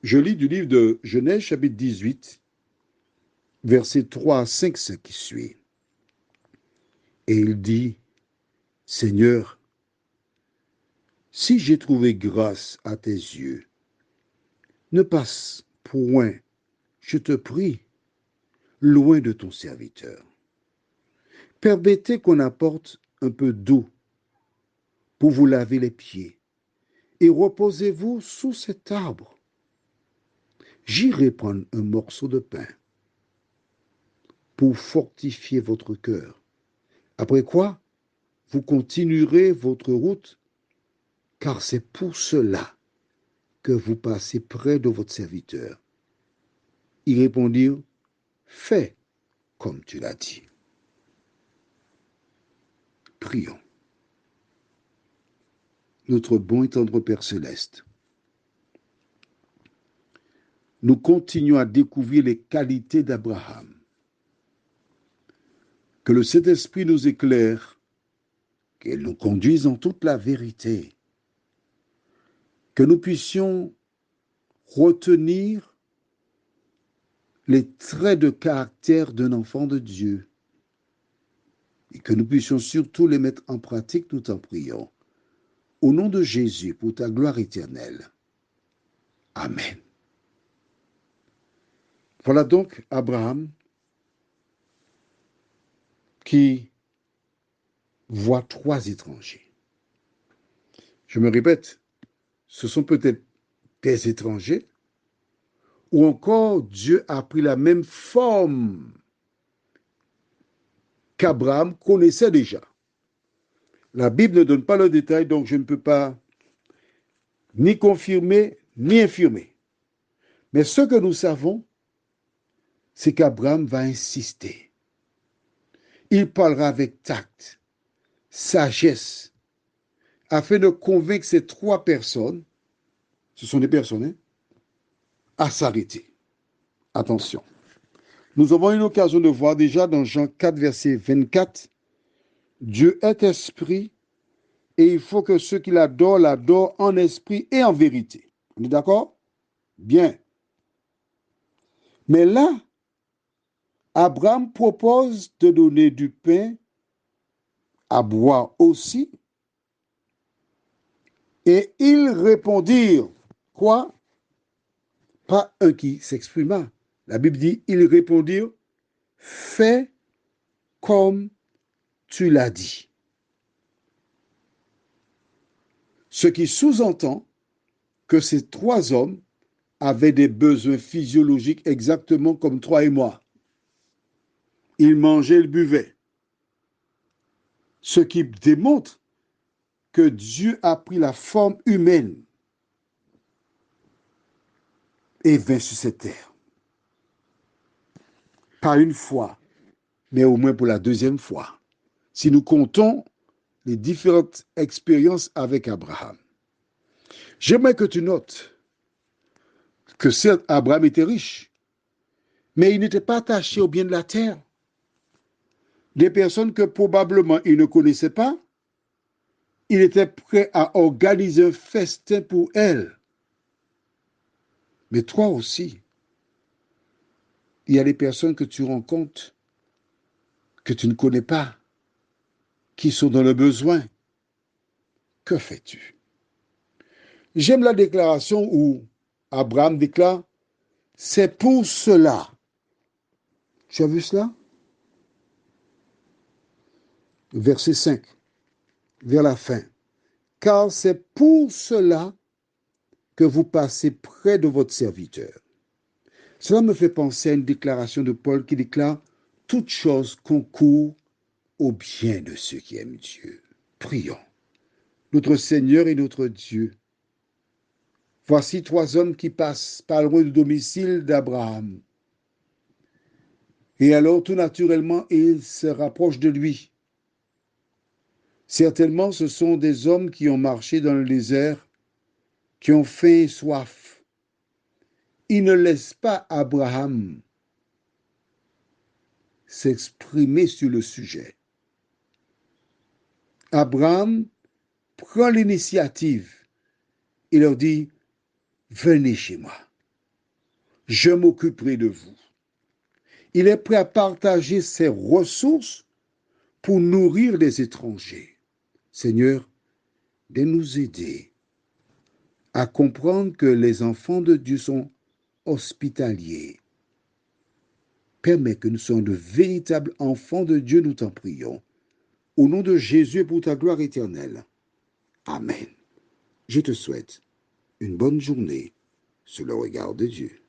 Je lis du livre de Genèse, chapitre 18, versets 3 à 5, ce qui suit. Et il dit, Seigneur, si j'ai trouvé grâce à tes yeux, ne passe point, je te prie, loin de ton serviteur. Permettez qu'on apporte un peu d'eau pour vous laver les pieds et reposez-vous sous cet arbre. J'irai prendre un morceau de pain pour fortifier votre cœur. Après quoi, vous continuerez votre route, car c'est pour cela que vous passez près de votre serviteur. Ils répondirent, fais comme tu l'as dit. Prions. Notre bon et tendre Père céleste, nous continuons à découvrir les qualités d'Abraham. Que le Saint-Esprit nous éclaire, qu'il nous conduise en toute la vérité, que nous puissions retenir les traits de caractère d'un enfant de Dieu et que nous puissions surtout les mettre en pratique tout en priant. Au nom de Jésus, pour ta gloire éternelle. Amen. Voilà donc Abraham qui voit 3 étrangers. Je me répète, ce sont peut-être des étrangers ou encore Dieu a pris la même forme qu'Abraham connaissait déjà. La Bible ne donne pas le détail, donc je ne peux pas ni confirmer ni infirmer. Mais ce que nous savons, c'est qu'Abraham va insister. Il parlera avec tact, sagesse, afin de convaincre ces 3 personnes, ce sont des personnes, à s'arrêter. Attention. Nous avons eu l'occasion de voir déjà dans Jean 4, verset 24, Dieu est esprit et il faut que ceux qui l'adorent en esprit et en vérité. On est d'accord? Bien. Mais là, Abraham propose de donner du pain à boire aussi. Et ils répondirent, quoi? Pas un qui s'exprima. La Bible dit, ils répondirent, fais comme tu l'as dit. Ce qui sous-entend que ces 3 hommes avaient des besoins physiologiques exactement comme toi et moi. Ils mangeaient, ils buvaient. Ce qui démontre que Dieu a pris la forme humaine et vint sur cette terre. Pas une fois, mais au moins pour la 2e fois. Si nous comptons les différentes expériences avec Abraham. J'aimerais que tu notes que certes, Abraham était riche, mais il n'était pas attaché au bien de la terre. Des personnes que probablement il ne connaissait pas, il était prêt à organiser un festin pour elles. Mais toi aussi, il y a des personnes que tu rencontres, que tu ne connais pas, qui sont dans le besoin. Que fais-tu? J'aime la déclaration où Abraham déclare, c'est pour cela. Tu as vu cela? Verset 5, vers la fin. Car c'est pour cela que vous passez près de votre serviteur. Cela me fait penser à une déclaration de Paul qui déclare « Toute chose concourt au bien de ceux qui aiment Dieu ». Prions. Notre Seigneur et notre Dieu, voici 3 hommes qui passent pas loin du domicile d'Abraham. Et alors, tout naturellement, ils se rapprochent de lui. Certainement, ce sont des hommes qui ont marché dans le désert, qui ont faim et soif. Ils ne laissent pas Abraham s'exprimer sur le sujet. Abraham prend l'initiative et leur dit, venez chez moi. je m'occuperai de vous. Il est prêt à partager ses ressources pour nourrir les étrangers. Seigneur, de nous aider à comprendre que les enfants de Dieu sont hospitaliers. Permets que nous soyons de véritables enfants de Dieu, nous t'en prions. Au nom de Jésus et pour ta gloire éternelle. Amen. Je te souhaite une bonne journée sous le regard de Dieu.